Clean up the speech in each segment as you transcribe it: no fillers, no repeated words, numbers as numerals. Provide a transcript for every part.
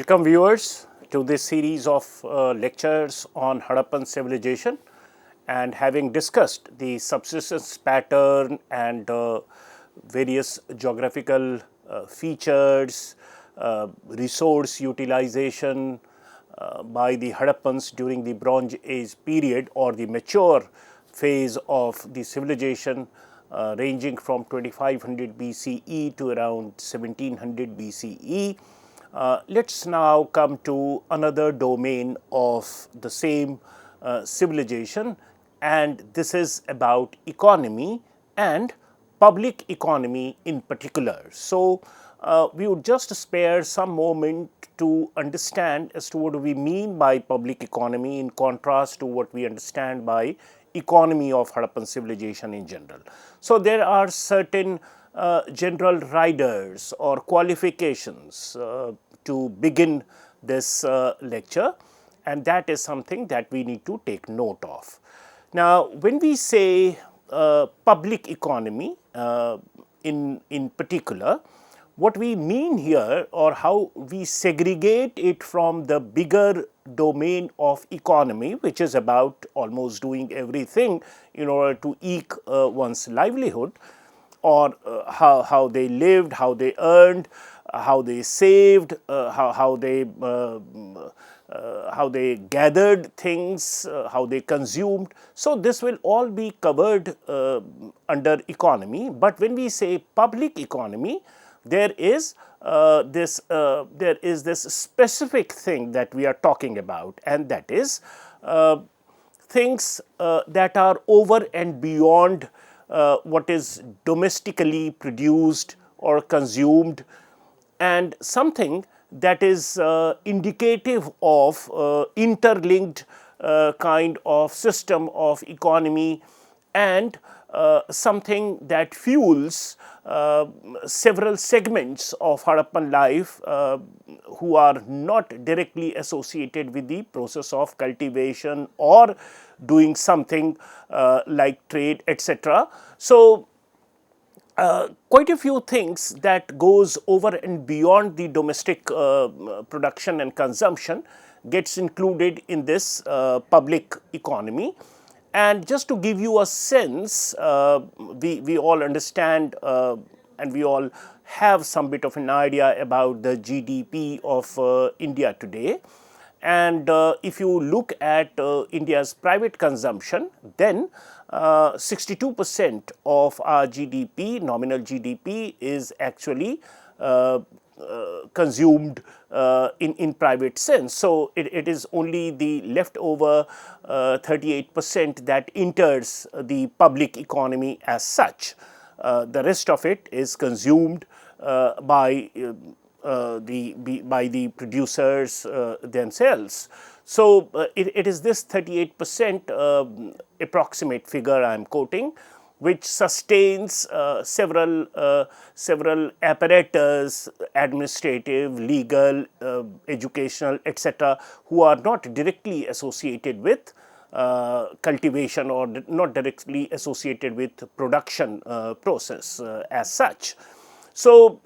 Welcome viewers to this series of lectures on Harappan Civilization, and having discussed the subsistence pattern and various geographical features, resource utilization by the Harappans during the Bronze Age period or the mature phase of the civilization ranging from 2500 BCE to around 1700 BCE. Let us now come to another domain of the same civilization, and this is about economy and public economy in particular. So, we would just spare some moment to understand as to what do we mean by public economy in contrast to what we understand by economy of Harappan civilization in general. So, there are certain general riders or qualifications to begin this lecture, and that is something that we need to take note of. Now, when we say public economy in particular, what we mean here or how we segregate it from the bigger domain of economy, which is about almost doing everything in order to eke one's livelihood, or how they lived, how they earned, how they saved, how they gathered things, how they consumed. So, this will all be covered under economy, but when we say public economy, there is this specific thing that we are talking about, and that is things that are over and beyond what is domestically produced or consumed, and something that is indicative of interlinked kind of system of economy, and something that fuels several segments of Harappan life who are not directly associated with the process of cultivation or doing something like trade, etc. So, quite a few things that goes over and beyond the domestic production and consumption gets included in this public economy. And just to give you a sense, we all understand and we all have some bit of an idea about the GDP of India today. And if you look at India's private consumption, then 62% of our GDP, nominal GDP, is actually consumed in private sense. So, it is only the leftover 38% that enters the public economy as such. The rest of it is consumed by the producers themselves. So, it is this 38% approximate figure I am quoting, which sustains several apparatus, administrative, legal, educational, etc., who are not directly associated with cultivation or not directly associated with production process as such. So,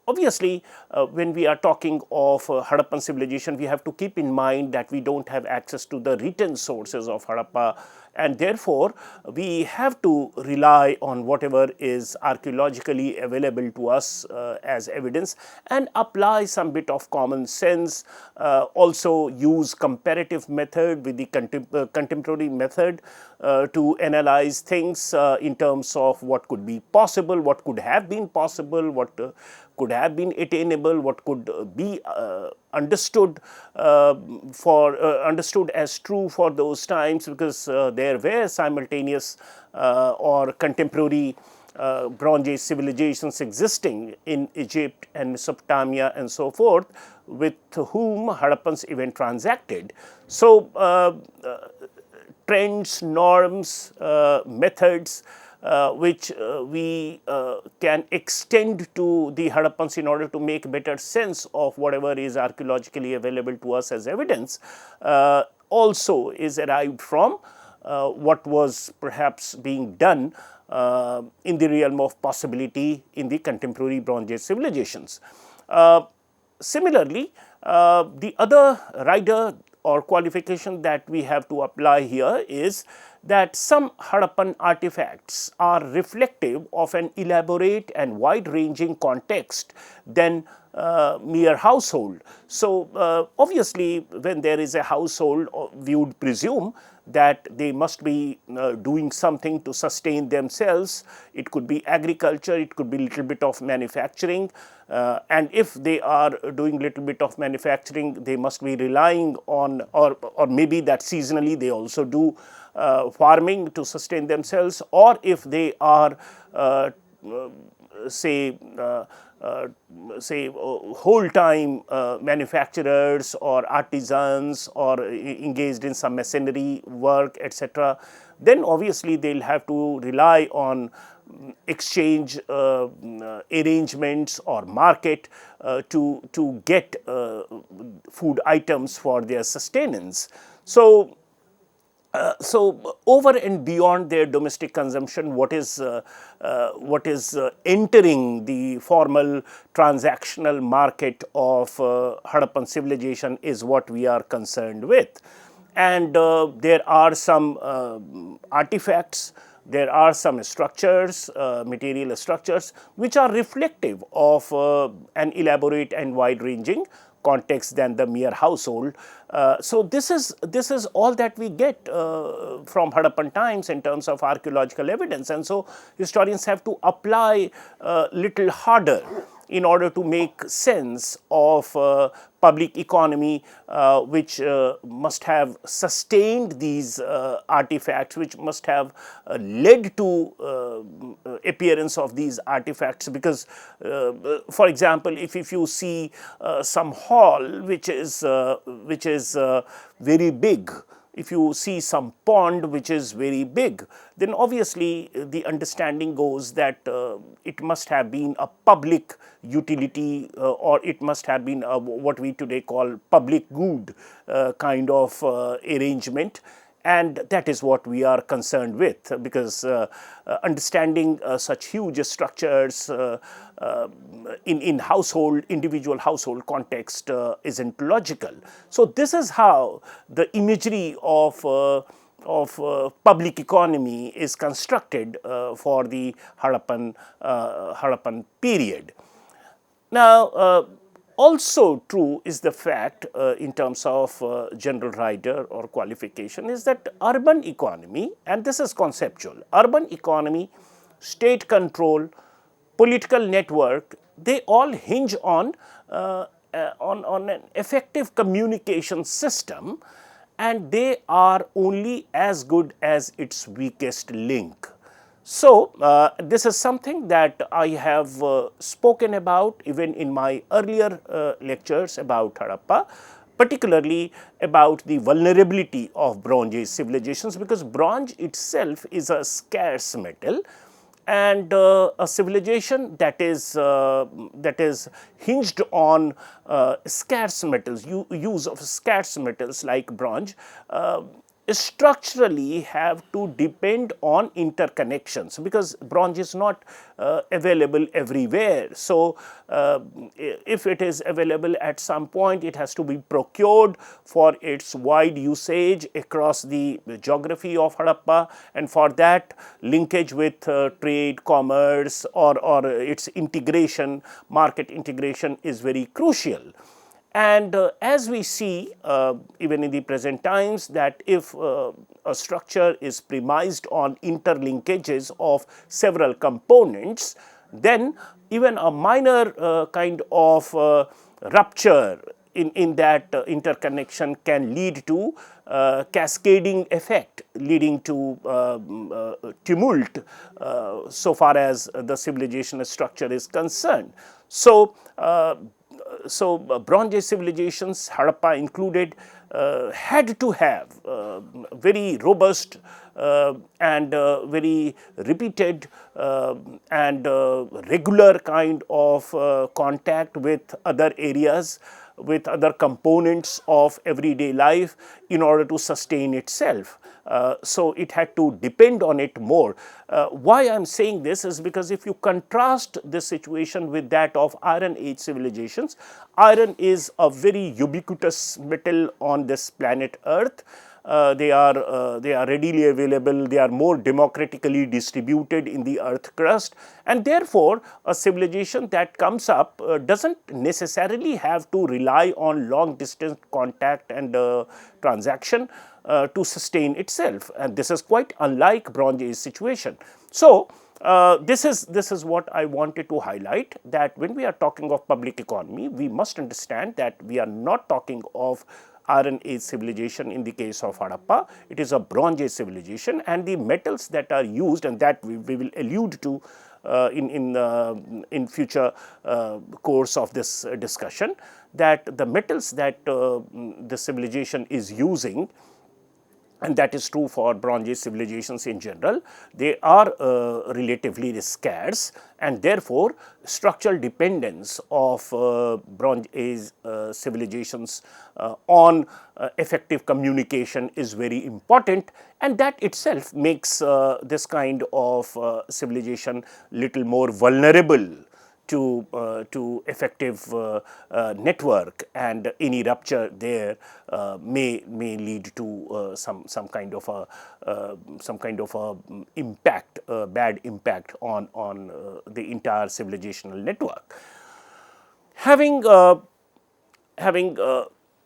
obviously, when we are talking of Harappan civilization, we have to keep in mind that we do not have access to the written sources of Harappa, and therefore, we have to rely on whatever is archaeologically available to us as evidence and apply some bit of common sense, also use comparative method with the contemporary method to analyze things in terms of what could be possible, what could have been possible, what could have been attainable, what could be understood understood as true for those times, because there were simultaneous or contemporary Bronze Age civilizations existing in Egypt and Mesopotamia and so forth, with whom Harappans even transacted. So, trends, norms, methods which we can extend to the Harappans in order to make better sense of whatever is archaeologically available to us as evidence, also is derived from what was perhaps being done in the realm of possibility in the contemporary Bronze Age civilizations. Similarly, The other rider or qualification that we have to apply here is that some Harappan artifacts are reflective of an elaborate and wide-ranging context than mere household. So, obviously, when there is a household, we would presume that they must be doing something to sustain themselves. It could be agriculture, it could be little bit of manufacturing, and if they are doing little bit of manufacturing, they must be relying on, or maybe that seasonally they also do farming to sustain themselves, or if they are say whole time manufacturers or artisans or engaged in some masonry work, etc., then obviously they will have to rely on exchange arrangements or market to get food items for their sustenance. So, over and beyond their domestic consumption, what is entering the formal transactional market of Harappan civilization is what we are concerned with. And there are some artifacts, there are some structures, material structures, which are reflective of an elaborate and wide-ranging context than the mere household. So, this is all that we get from Harappan times in terms of archaeological evidence, and so historians have to apply little harder in order to make sense of public economy which must have sustained these artifacts, which must have led to appearance of these artifacts. Because for example, if you see some hall which is very big, if you see some pond which is very big, then obviously the understanding goes that it must have been a public utility or it must have been what we today call public good kind of arrangement. And that is what we are concerned with, because understanding such huge structures in household, individual household context isn't logical. So, this is how the imagery of public economy is constructed for the Harappan period. Now, also true is the fact in terms of general rider or qualification is that urban economy, and this is conceptual, urban economy, state control, political network, they all hinge on an effective communication system, and they are only as good as its weakest link. So, this is something that I have spoken about even in my earlier lectures about Harappa, particularly about the vulnerability of Bronze Age civilizations, because bronze itself is a scarce metal, and a civilization that is hinged on scarce metals, use of scarce metals like bronze, structurally have to depend on interconnections, because bronze is not available everywhere. So, if it is available at some point, it has to be procured for its wide usage across the geography of Harappa, and for that linkage with trade, commerce, or its integration, market integration is very crucial. And as we see even in the present times, that if a structure is premised on interlinkages of several components, then even a minor kind of rupture in that interconnection can lead to cascading effect, leading to tumult so far as the civilization structure is concerned. So, Bronze Age civilizations, Harappa included, had to have very robust and very repeated and regular kind of contact with other areas, with other components of everyday life in order to sustain itself. So it had to depend on it more. Why I am saying this is because if you contrast this situation with that of Iron Age civilizations, iron is a very ubiquitous metal on this planet Earth. They are readily available, they are more democratically distributed in the earth crust, and therefore a civilization that comes up doesn't necessarily have to rely on long distance contact and transaction to sustain itself, and this is quite unlike Bronze Age situation. So this is what I wanted to highlight, that when we are talking of public economy, we must understand that we are not talking of Iron Age civilization in the case of Harappa. It is a Bronze Age civilization, and the metals that are used, and that we will allude to in future course of this discussion, that the metals that the civilization is using, and that is true for Bronze Age civilizations in general, they are relatively scarce, and therefore structural dependence of Bronze Age civilizations on effective communication is very important, and that itself makes this kind of civilization little more vulnerable to effective network, and any rupture there may lead to some kind of a impact, bad impact on the entire civilizational network. Having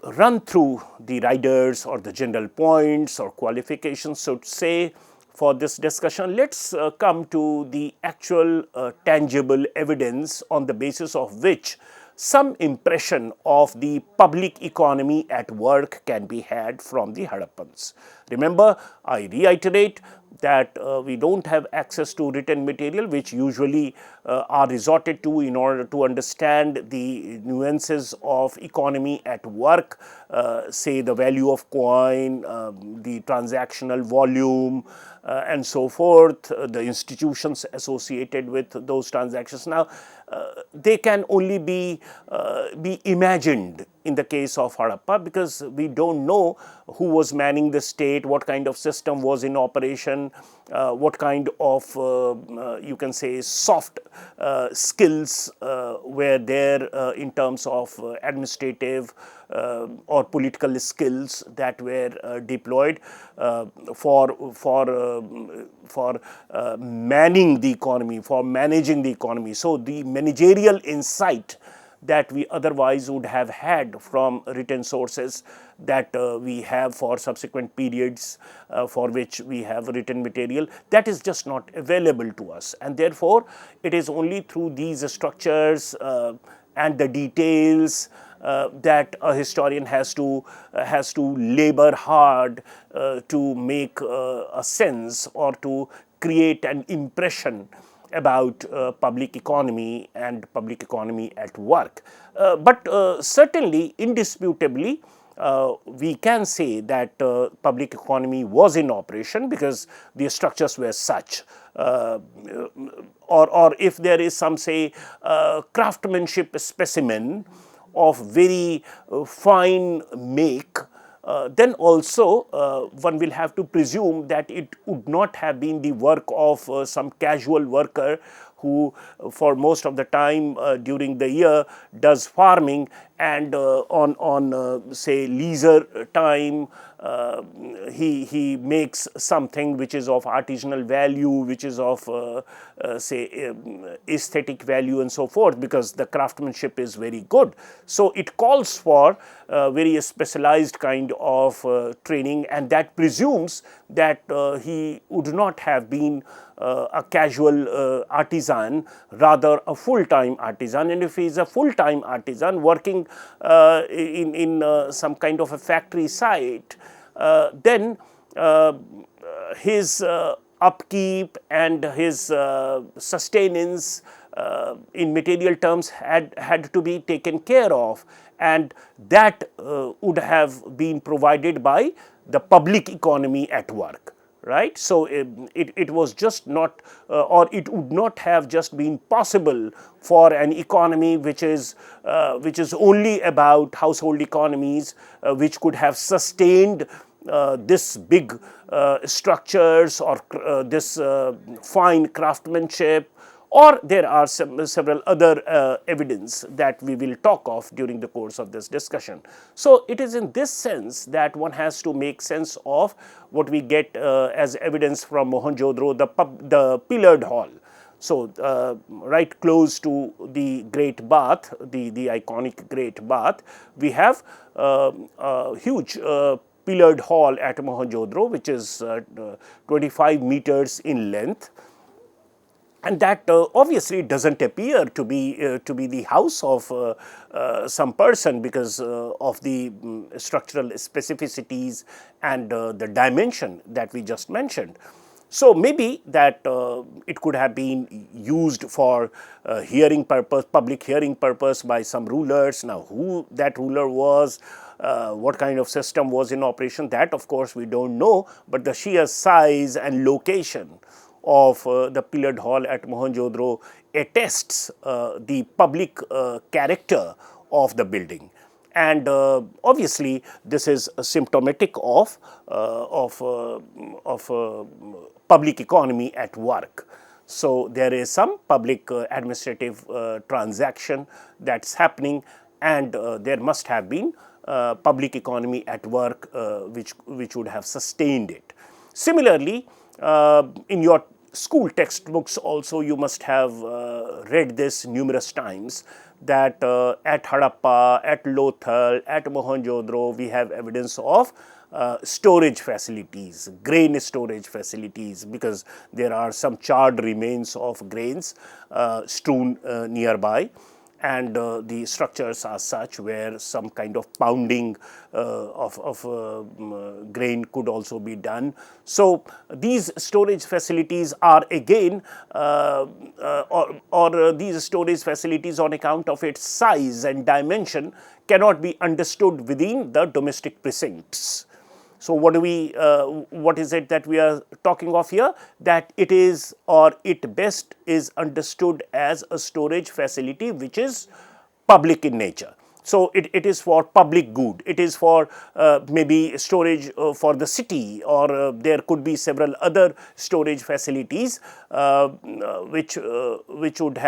run through the riders or the general points or qualifications, so to say, for this discussion, let's come to the actual tangible evidence on the basis of which some impression of the public economy at work can be had from the Harappans. Remember, I reiterate that we don't have access to written material, which usually are resorted to in order to understand the nuances of economy at work, say the value of coin, the transactional volume, and so forth, the institutions associated with those transactions. Now, they can only be imagined in the case of Harappa, because we don't know who was manning the state, what kind of system was in operation, what kind of you can say soft skills were there in terms of administrative or political skills that were deployed for manning the economy, for managing the economy. So the managerial insight that we otherwise would have had from written sources that we have for subsequent periods for which we have written material, that is just not available to us, and therefore it is only through these structures and the details that a historian has to labor hard to make a sense or to create an impression about public economy and public economy at work. But certainly, indisputably, we can say that public economy was in operation, because the structures were such. Or if there is some, say, craftsmanship specimen of very fine make, then also one will have to presume that it would not have been the work of some casual worker who for most of the time during the year does farming, and on say leisure time he makes something which is of artisanal value, which is of say aesthetic value and so forth, because the craftsmanship is very good. So it calls for very specialized kind of training, and that presumes that he would not have been a casual artisan, rather a full-time artisan. And if he is a full-time artisan working in some kind of a factory site, then his upkeep and his sustenance in material terms had to be taken care of, and that would have been provided by the public economy at work. Right. So, it was just not or it would not have just been possible for an economy which is only about household economies, which could have sustained this big structures or this fine craftsmanship, or there are several other evidence that we will talk of during the course of this discussion. So, it is in this sense that one has to make sense of what we get as evidence from Mohenjo-daro, the pillared hall. So, right close to the Great Bath, the iconic Great Bath, we have a huge pillared hall at Mohenjo-daro, which is 25 meters in length, and that obviously doesn't appear to be the house of some person because of the structural specificities and the dimension that we just mentioned. So, maybe that it could have been used for hearing purpose, public hearing purpose by some rulers. Now, who that ruler was, what kind of system was in operation, that of course we don't know, but the sheer size and location of the pillared hall at Mohenjo-daro attests the public character of the building. And obviously, this is symptomatic of public economy at work. So, there is some public administrative transaction that is happening, and there must have been public economy at work which would have sustained it. Similarly, in your school textbooks also you must have read this numerous times that at Harappa, at Lothal, at Mohenjo-daro we have evidence of storage facilities, grain storage facilities, because there are some charred remains of grains strewn nearby, and the structures are such where some kind of pounding of grain could also be done. So, these storage facilities are again or these storage facilities on account of its size and dimension cannot be understood within the domestic precincts. So, what is it that we are talking of here? That it is, or it best is understood as a storage facility which is public in nature. So, it is for public good, it is for maybe storage for the city, or there could be several other storage facilities which would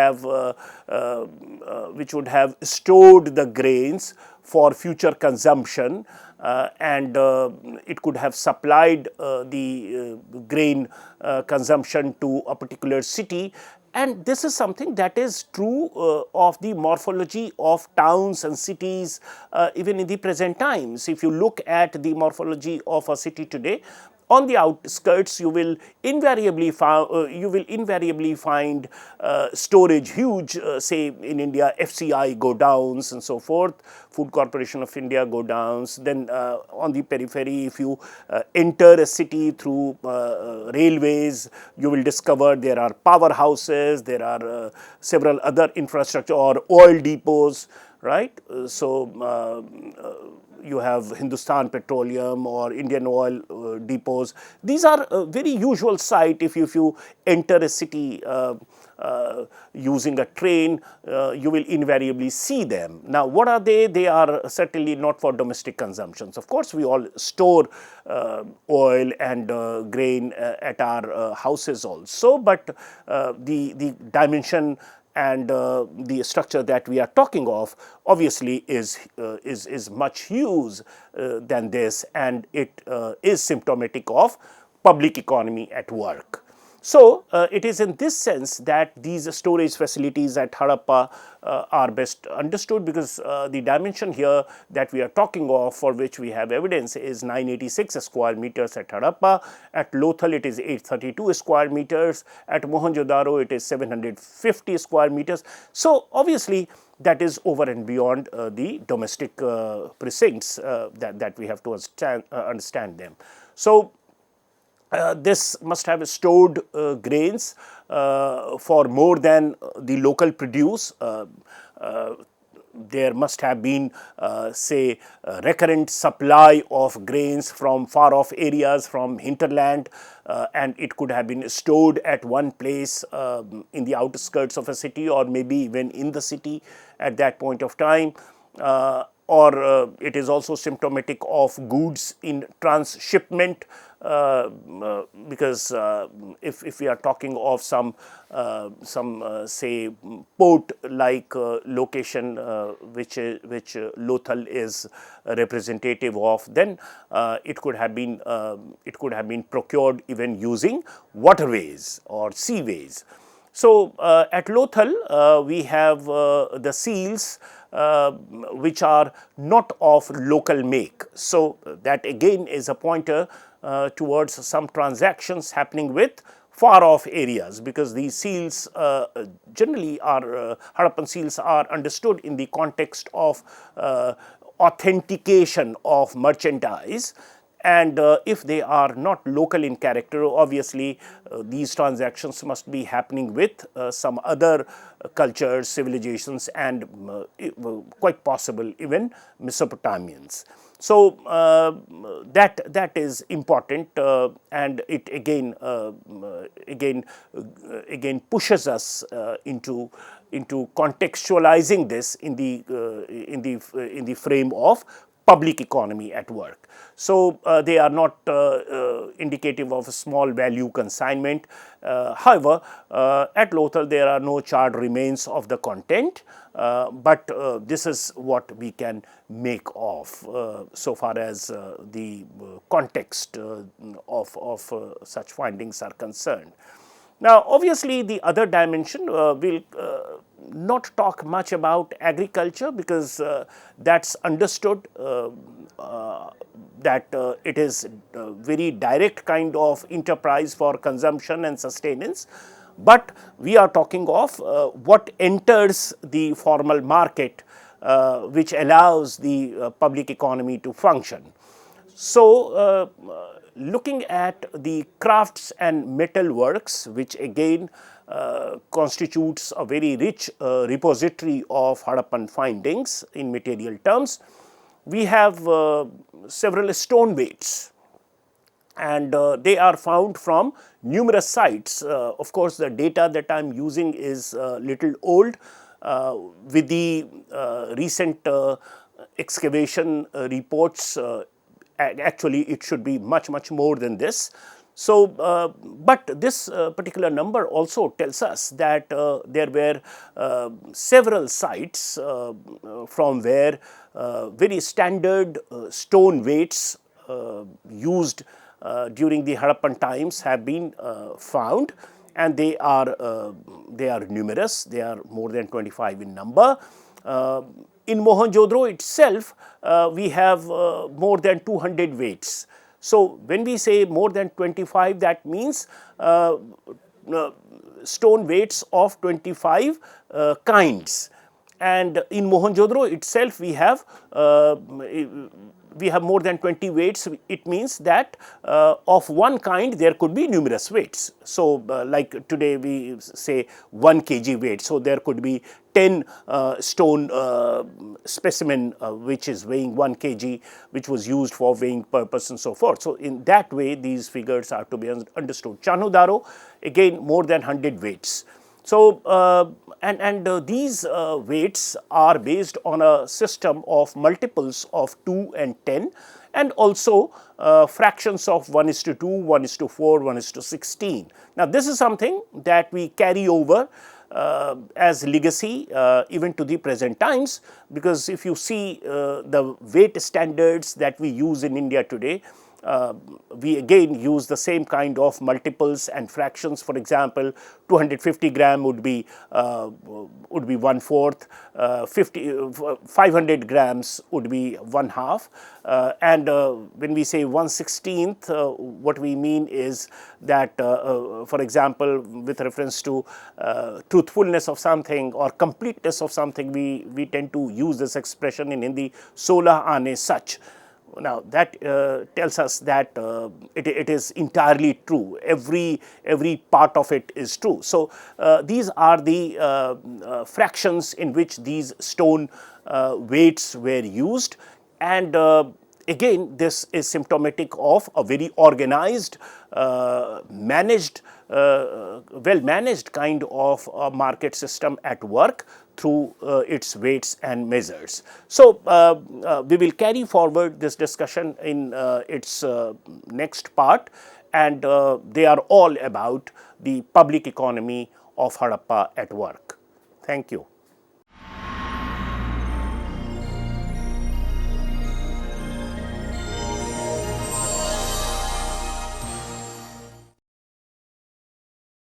have stored the grains for future consumption, and it could have supplied the grain consumption to a particular city. And this is something that is true of the morphology of towns and cities even in the present times. If you look at the morphology of a city today, on the outskirts you will invariably find storage, huge say in India FCI godowns and so forth, Food Corporation of India godowns. Then on the periphery, if you enter a city through railways, you will discover there are powerhouses, there are several other infrastructure or oil depots, right. You have Hindustan Petroleum or Indian Oil depots. These are a very usual sight if you enter a city using a train, you will invariably see them. Now, what are they? They are certainly not for domestic consumptions. Of course, we all store oil and grain at our houses also, but the dimension and the structure that we are talking of obviously is much huge than this, and it is symptomatic of public economy at work. So, it is in this sense that these storage facilities at Harappa are best understood, because the dimension here that we are talking of, for which we have evidence, is 986 square meters at Harappa, at Lothal it is 832 square meters, at Mohenjo-daro it is 750 square meters. So, obviously, that is over and beyond the domestic precincts that we have to understand them. So, this must have stored grains for more than the local produce. There must have been say recurrent supply of grains from far off areas, from hinterland, and it could have been stored at one place in the outskirts of a city, or maybe even in the city at that point of time. or it is also symptomatic of goods in transshipment, because if we are talking of some say port like location which Lothal is representative of, then it could have been procured even using waterways or seaways. So, at Lothal we have the seals which are not of local make. So, that again is a pointer towards some transactions happening with far off areas, because these seals generally are Harappan seals are understood in the context of authentication of merchandise. And if they are not local in character, obviously these transactions must be happening with some other cultures, civilizations, and quite possible even Mesopotamians. So, that is important, and it again pushes us into contextualizing this in the frame of public economy at work. So, they are not indicative of a small value consignment. However, at Lothal there are no charred remains of the content, but this is what we can make of so far as the context of such findings are concerned. Now, obviously, the other dimension will not talk much about agriculture, because that's understood that it is a very direct kind of enterprise for consumption and sustenance. But we are talking of what enters the formal market, which allows the public economy to function. So, looking at the crafts and metal works, which again constitutes a very rich repository of Harappan findings in material terms, we have several stone weights, and they are found from numerous sites. Of course, the data that I am using is little old. With the recent excavation reports, actually it should be much more than this. So, but this particular number also tells us that there were several sites from where very standard stone weights used during the Harappan times have been found, and they are numerous. They are more than 25 in number. In Mohenjo-daro itself, we have more than 200 weights. So, when we say more than 25, that means stone weights of 25 kinds. And in Mohenjo-daro itself, we have more than 20 weights. It means that of one kind there could be numerous weights. So, like today we say 1 kg weight. So, there could be 10 stone specimen which is weighing 1 kg, which was used for weighing purpose and so forth. So, in that way these figures are to be understood. Chanhu-daro, again more than 100 weights. So, these weights are based on a system of multiples of 2 and 10, and also fractions of 1:2, 1:4, 1:16. Now, this is something that we carry over as legacy even to the present times, because if you see the weight standards that we use in India today, we again use the same kind of multiples and fractions. For example, 250 gram would be 1/4, 500 grams would be 1/2, and when we say 1/16, what we mean is that for example, with reference to truthfulness of something or completeness of something, we tend to use this expression in Hindi, 16 aane sach. Now, that tells us that it is entirely true. Every part of it is true. So, these are the fractions in which these stone weights were used, and again this is symptomatic of a very organized, managed well managed kind of market system at work through its weights and measures. So, we will carry forward this discussion in its next part, and they are all about the public economy of Harappa at work. Thank you.